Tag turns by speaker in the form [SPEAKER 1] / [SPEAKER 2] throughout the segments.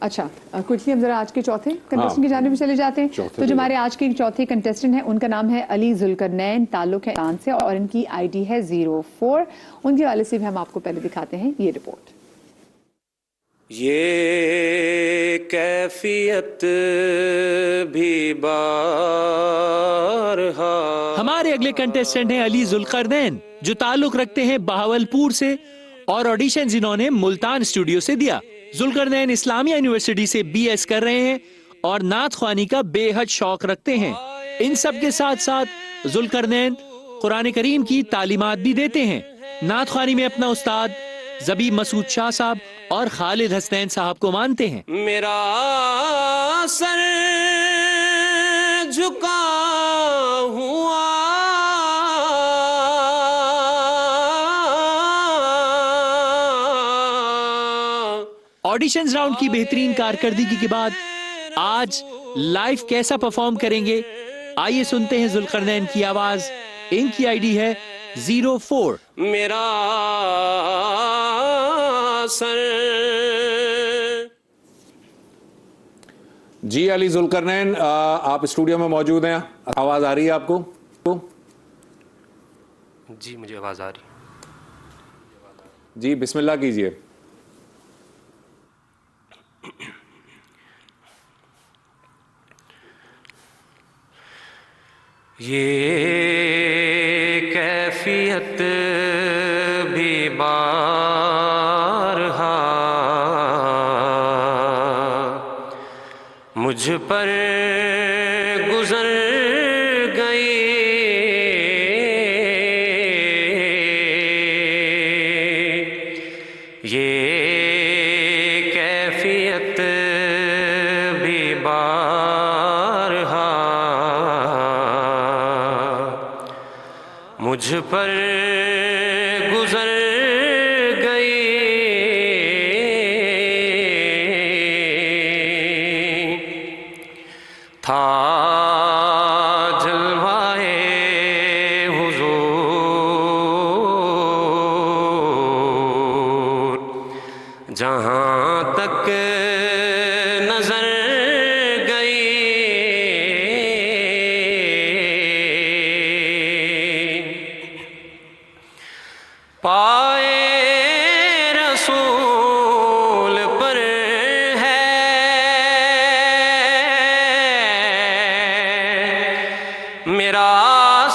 [SPEAKER 1] अच्छा, क्विकली हम जरा आज के चौथे कंटेस्टेंट की जानिब में चले जाते हैं। तो जो हमारे आज के चौथे कंटेस्टेंट हैं उनका नाम है अली जुल्करनैन, ताल्लुक है ईरान से और इनकी आईडी है 04। उनके वाले से भी हम आपको पहले दिखाते हैं ये रिपोर्ट।
[SPEAKER 2] ये कैफियत भी बारहा।
[SPEAKER 3] हमारे अगले कंटेस्टेंट हैं अली जुल्करनैन, जो ताल्लुक रखते हैं बहावलपुर से और ऑडिशन जिन्होंने मुल्तान स्टूडियो से दिया। जुल्करनैन इस्लामिया यूनिवर्सिटी से BS कर रहे हैं और नात ख्वानी का बेहद शौक रखते हैं। इन सब के साथ साथ जुल्करनैन कुरान करीम की तालीमात भी देते हैं। नात ख्वानी में अपना उस्ताद ज़बीब मसूद शाह साहब और खालिद हसनैन साहब को मानते हैं।
[SPEAKER 2] मेरा सर झुका हुआ
[SPEAKER 3] ऑडिशंस राउंड की बेहतरीन कारकर्दगी के बाद आज लाइव कैसा परफॉर्म करेंगे, आइए सुनते हैं जुल्करनैन की आवाज। इनकी आईडी है 04।
[SPEAKER 2] मेरा सर।
[SPEAKER 4] जी अली जुल्करनैन, आप स्टूडियो में मौजूद हैं, आवाज आ रही है आपको?
[SPEAKER 2] जी मुझे आवाज आ रही।
[SPEAKER 4] जी बिस्मिल्लाह कीजिए।
[SPEAKER 2] ये कैफियत भी बारहा मुझ पर गुजर गई। ये कैफियत भी बारहा मुझ पर गुजर गई। था जलवाए हुजूर जहाँ तक नजर गई। पाए रसूल पर है मेरा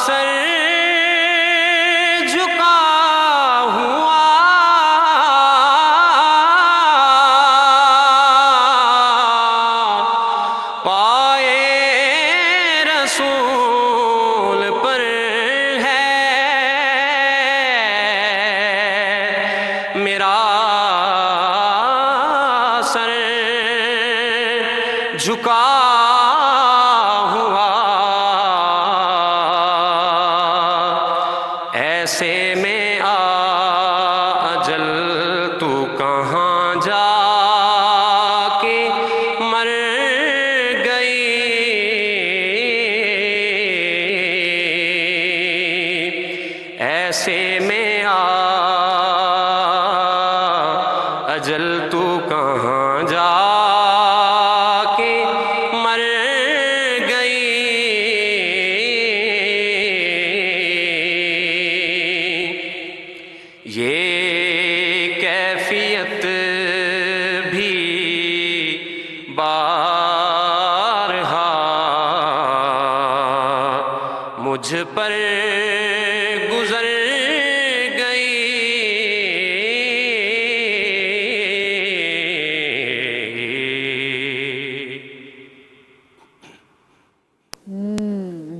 [SPEAKER 2] सर झुका हुआ। पाए रसूल पर है मेरा सर झुका हुआ। ऐसे में अजल तू कहाँ जाके मर गई। ऐसे में अजल तू कहाँ जाके मर गई। ये कैफियत भी बारहा मुझ पर गुजर गई।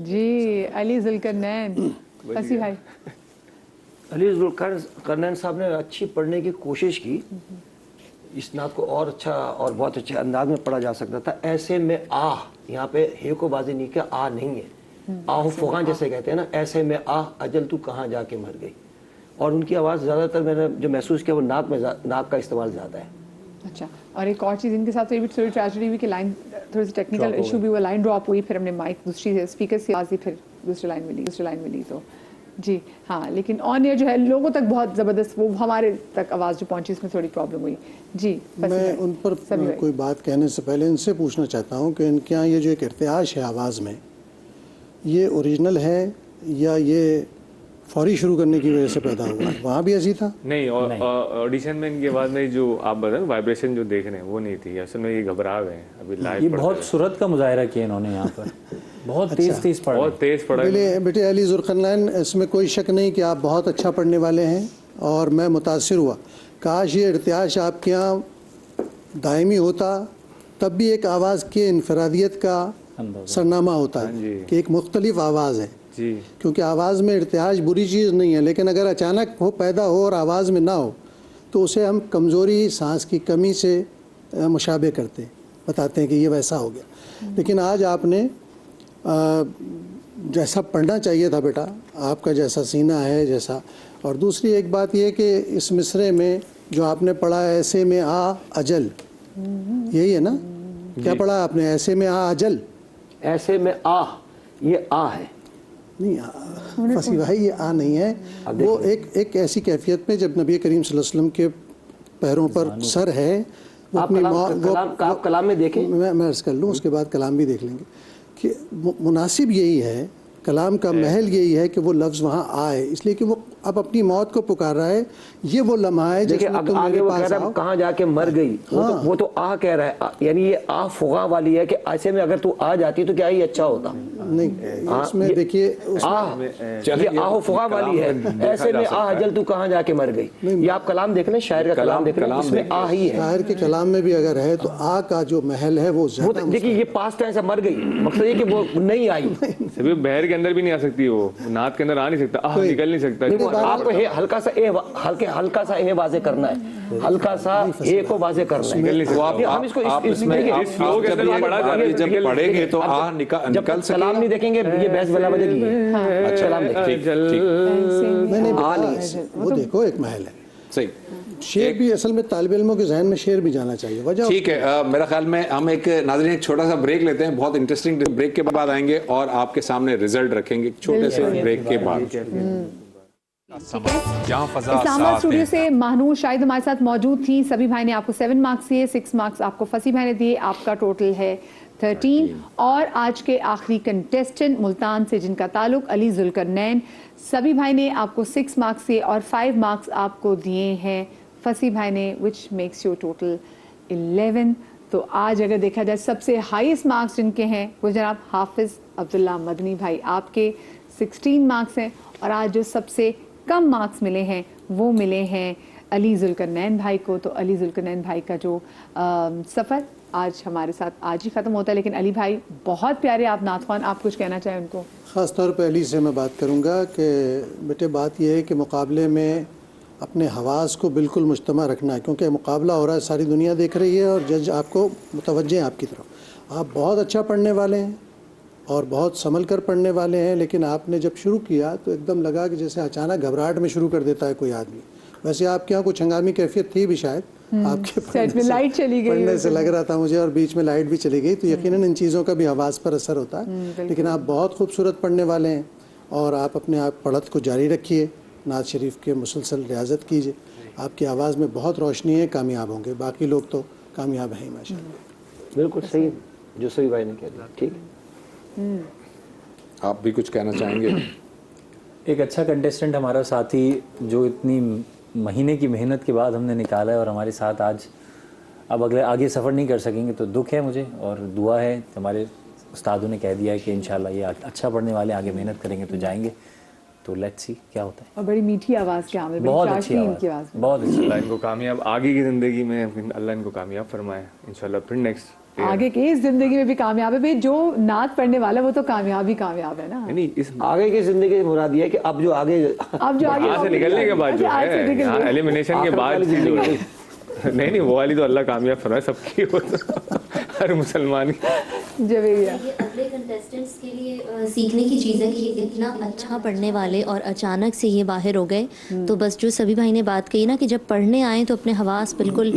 [SPEAKER 1] जी अली जुल्करनैन, हसी भाई।
[SPEAKER 5] अली जुल्करनैन साहब ने अच्छी पढ़ने की कोशिश की। इस नात को और अच्छा और बहुत अच्छे अंदाज में पढ़ा जा सकता था। ऐसे में यहाँ पे हे को बाजी नहीं किया, नहीं है, आहु फुगान जैसे कहते हैं ना। ऐसे में अजल तू कहाँ जाके मर गई। और उनकी आवाज़ ज़्यादातर मैंने जो महसूस किया वो नाक का इस्तेमाल ज़्यादा है।
[SPEAKER 1] अच्छा, और एक और चीज़ इनके साथ थोड़ी ट्रेजेडी हुई कि लाइन थोड़ी सी टेक्निकल इशू भी हुआ, लाइन ड्रॉप हुई, फिर हमने माइक दूसरी स्पीकर से आवाज़ दी, फिर दूसरी लाइन मिली तो जी हाँ, लेकिन ऑन एयर जो है लोगों तक बहुत ज़बरदस्त, वो हमारे तक आवाज़ जो पहुंची उसमें थोड़ी प्रॉब्लम हुई। जी
[SPEAKER 6] मैं उन पर कोई बात कहने से पहले इनसे पूछना चाहता हूँ कि इनके यहाँ ये जो एक इर्तियाश है आवाज़ में, ये ओरिजिनल है या ये फौरी शुरू करने की वजह से पैदा हुआ? वहाँ भी ऐसी था?
[SPEAKER 7] नहीं, ऑडिशन में इनके बाद में जो आप बता वाइब्रेशन जो देख रहे हैं वो नहीं थी, असल में ये घबरा गए हैं अभी लाइव।
[SPEAKER 8] ये बहुत सूरत का मुजाहिरा किया इन्होंने यहाँ पर, बहुत तेज पढ़ा,
[SPEAKER 7] बहुत तेज पढ़ा।
[SPEAKER 6] बेटे अली ज़ुल्करनैन, इसमें कोई शक नहीं कि आप बहुत अच्छा पढ़ने वाले हैं और मैं मुतासिर हुआ। काश ये इर्तियाश आपके यहाँ दायमी होता, तब भी एक आवाज़ के इनफरादियत का सरनामा होता है कि एक मुख्तलिफ आवाज़ है
[SPEAKER 7] जी।
[SPEAKER 6] क्योंकि आवाज़ में इर्तियाश बुरी चीज़ नहीं है, लेकिन अगर अचानक हो पैदा हो और आवाज़ में ना हो तो उसे हम कमज़ोरी, सांस की कमी से मुशाबे करते हैं, बताते हैं कि ये वैसा हो गया। लेकिन आज आपने जैसा पढ़ना चाहिए था बेटा, आपका जैसा सीना है जैसा। और दूसरी एक बात ये कि इस मिसरे में जो आपने पढ़ा है, ऐसे में आ अजल, यही है ना? क्या पढ़ा आपने? ऐसे में आ अजल,
[SPEAKER 5] ऐसे में आ, ये आ है
[SPEAKER 6] नहीं फसी भाई, ये आ नहीं है। वो एक ऐसी कैफियत में जब नबी करीम सल्लल्लाहु अलैहि वसल्लम के पैरों पर सर है, वो अपनी
[SPEAKER 5] आप कलाम में देखें,
[SPEAKER 6] मैं अर्ज़ कर लूँ, उसके बाद कलाम भी देख लेंगे कि मुनासिब यही है, कलाम का महल यही है कि वो लफ्ज़ वहाँ आए, इसलिए कि वो अब अपनी मौत को पुकार रहा है। ये वो लम्हा है
[SPEAKER 5] देखिए आगे वो कह रहा है कहाँ जाके मर गई, वो तो आ कह रहा है, यानी ये आ फुगा वाली है कि ऐसे में अगर तू आ जाती तो क्या ही अच्छा होता।
[SPEAKER 6] नहीं, इसमें देखिए
[SPEAKER 5] ये आहो फुगा वाली है, ऐसे में आ अजल तू कहाँ जाके मर गई। ये आप कलाम देख लें, शायर का कलाम देख लें, इसमें आ ही है।
[SPEAKER 6] शायर के कलाम में भी अगर है तो आ का जो महल है वो
[SPEAKER 5] देखिए ये पास्ट टेंस मर गई, मकसद ये कि वो नहीं आई,
[SPEAKER 7] सभी बहर के अंदर भी नहीं आ सकती, वो नात के अंदर आ नहीं सकता, निकल नहीं सकता।
[SPEAKER 5] आपको हल्का सा ए वाजे करना है, हल्का सा ए को वाजे करना है। हम इसको
[SPEAKER 4] जब पढ़ेंगे तो आ निकल सके।
[SPEAKER 5] कलाम नहीं देखेंगे, ये बहस बला बजेगी। कलाम
[SPEAKER 6] वो देखो एक महल है।
[SPEAKER 4] सही,
[SPEAKER 6] शेर भी असल में तालिब इल्मों के जहन में शेर भी जाना चाहिए, वजह
[SPEAKER 4] ठीक है। मेरा ख्याल में हम एक नाज़रीन एक छोटा सा ब्रेक लेते हैं, बहुत इंटरेस्टिंग ब्रेक के बाद आएंगे और आपके सामने रिजल्ट रखेंगे छोटे से ब्रेक के बाद।
[SPEAKER 1] इस्लामाबाद स्टूडियो से महानूर शाहिद हमारे साथ मौजूद थी। सभी भाई ने आपको 7 मार्क्स दिए, 6 मार्क्स आपको फसी भाई ने दिए, आपका टोटल है 13। और आज के आखिरी कंटेस्टेंट मुल्तान से जिनका ताल्लुक अली जुल्करनैन, सभी भाई ने आपको 6 मार्क्स दिए और 5 मार्क्स आपको दिए हैं फसी भाई ने, विच मेक्स योर टोटल 11। तो आज अगर देखा जाए सबसे हाईएस्ट मार्क्स जिनके हैं वो जनाब हाफिज अब्दुल्ला मदनी भाई, आपके 16 मार्क्स हैं। और आज जो सबसे कम मार्क्स मिले हैं वो मिले हैं अली जुल्करनैन भाई को। तो अली जुल्करनैन भाई का जो सफ़र आज हमारे साथ आज ही ख़त्म होता है। लेकिन अली भाई बहुत प्यारे आप नातवान, आप कुछ कहना चाहें उनको?
[SPEAKER 6] ख़ास तौर पे अली से मैं बात करूँगा कि बेटे बात यह है कि मुकाबले में अपने हवास को बिल्कुल मुज्तमा रखना है, क्योंकि मुकाबला हो रहा है, सारी दुनिया देख रही है और जज आपको मुतवज्जे हैं आपकी तरफ। आप बहुत अच्छा पढ़ने वाले हैं और बहुत संभल कर पढ़ने वाले हैं, लेकिन आपने जब शुरू किया तो एकदम लगा कि जैसे अचानक घबराहट में शुरू कर देता है कोई आदमी। वैसे आपके यहाँ कुछ हंगामी कैफियत थी भी शायद, आपके पढ़ने से लग रहा था मुझे, और बीच में लाइट भी चली गई, तो यकीनन इन चीज़ों का भी आवाज़ पर असर होता है। लेकिन आप बहुत खूबसूरत पढ़ने वाले हैं और आप अपने आप पढ़त को जारी रखिए, नात शरीफ के मुसलसल रियाजत कीजिए, आपकी आवाज़ में बहुत रोशनी है, कामयाब होंगे। बाकी लोग तो कामयाब हैं माशाअल्लाह।
[SPEAKER 5] बिल्कुल सही जो सही भाई ने कह दिया, ठीक है।
[SPEAKER 4] आप भी कुछ कहना चाहेंगे?
[SPEAKER 8] एक अच्छा कंटेस्टेंट हमारा साथी जो इतनी महीने की मेहनत के बाद हमने निकाला है और हमारे साथ आज अब अगले आगे सफ़र नहीं कर सकेंगे, तो दुख है मुझे और दुआ है। हमारे उस्तादों ने कह दिया है कि इंशाल्लाह ये अच्छा पढ़ने वाले आगे मेहनत करेंगे तो जाएंगे, तो लेट्स सी क्या होता है।
[SPEAKER 1] और बड़ी मीठी आवाज़ के आमिर,
[SPEAKER 8] बहुत अच्छी आवाज़, बहुत अच्छी।
[SPEAKER 7] अल्लाह इनको कामयाब आगे की ज़िंदगी में, अल्लाह इनको कामयाब फरमाए इंशाल्लाह। फिर नेक्स्ट
[SPEAKER 1] आगे के इस जिंदगी में भी कामयाब है भाई, जो नात पढ़ने वाला वो तो कामयाब ही कामयाब है ना।
[SPEAKER 7] नहीं, इस
[SPEAKER 5] आगे की जिंदगी मुराद ये है कि अब जो आगे
[SPEAKER 7] यहाँ से निकलने के बाद जो है, यहाँ एलिमिनेशन के बाद जो है, नहीं वो वाली तो अल्लाह कामयाब फरमाए सबकी हो, हर मुसलमान की।
[SPEAKER 1] जब
[SPEAKER 9] अगले कंटेस्टेंट्स के लिए सीखने की चीज़ है कि इतना अच्छा पढ़ने वाले और अचानक से ये बाहर हो गए, तो बस जो सभी भाई ने बात कही ना कि जब पढ़ने आए तो अपने हवास बिल्कुल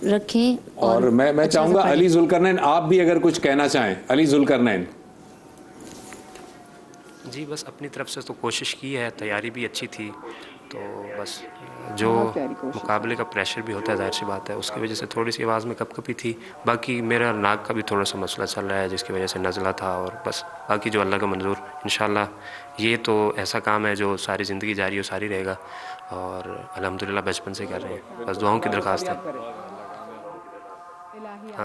[SPEAKER 9] रखें।
[SPEAKER 4] और मैं चाहूँगा अली जुल्करनैन, आप भी अगर कुछ कहना चाहें। अली जुल्करनैन
[SPEAKER 2] جی بس اپنی طرف سے تو کوشش کی ہے, تیاری بھی اچھی تھی, تو بس جو
[SPEAKER 1] بہت پیاری کوشش.
[SPEAKER 2] مقابلے کا پریشر بھی ہوتا ہے ظاہر سی بات ہے, اس کی وجہ سے تھوڑی سی آواز میں کپ کپی تھی. باقی میرا ناک کا بھی تھوڑا سا مسئلہ چل رہا ہے جس کی وجہ سے نزلہ تھا, اور بس باقی جو اللہ کا منظور انشاءاللہ یہ تو ایسا کام ہے جو ساری زندگی جاری و ساری رہے گا, اور الحمدللہ بچپن سے کر رہے ہیں, بس دعاؤں کی درخواست ہے.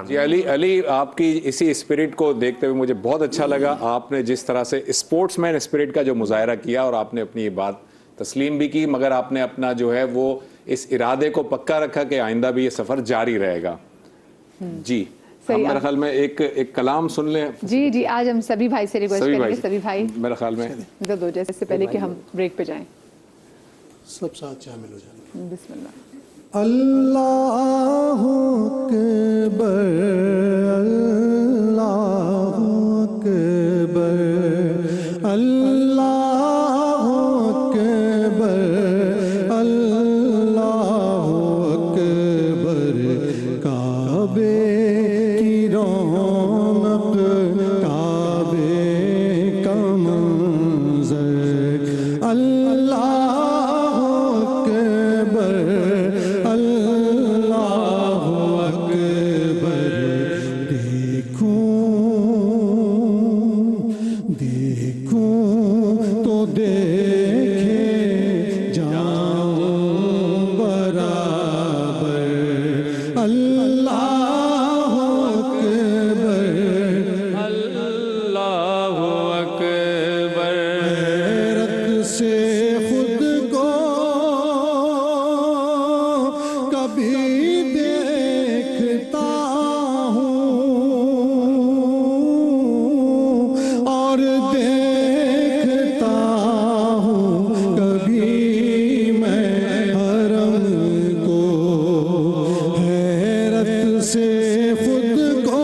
[SPEAKER 4] جی علی آپ کی اسی اسپرٹ کو دیکھتے ہوئے مجھے بہت اچھا لگا. آپ نے جس طرح سے اسپورٹس مین اسپرٹ کا جو مظاہرہ کیا, اور آپ نے اپنی یہ بات تسلیم بھی کی, مگر آپ نے اپنا جو ہے وہ اس ارادے کو پکا رکھا کہ آئندہ بھی یہ سفر جاری رہے گا. جی ہم میرے خیال میں ایک کلام سن لیں.
[SPEAKER 1] جی آج ہم سبھی بھائی سے ریکویسٹ کریں گے, سبھی بھائی
[SPEAKER 4] میرے خیال میں
[SPEAKER 1] دو جیسے سے پہلے کہ ہم بریک پہ جائیں,
[SPEAKER 6] سب ساتھ شامل ہو جائیں.
[SPEAKER 1] بسم اللہ.
[SPEAKER 6] اللہ اکبر اللہ اکبر اللہ اکبر اللہ اکبر. کعبے کی رونق کعبے کا منظر, اللہ سے خود کو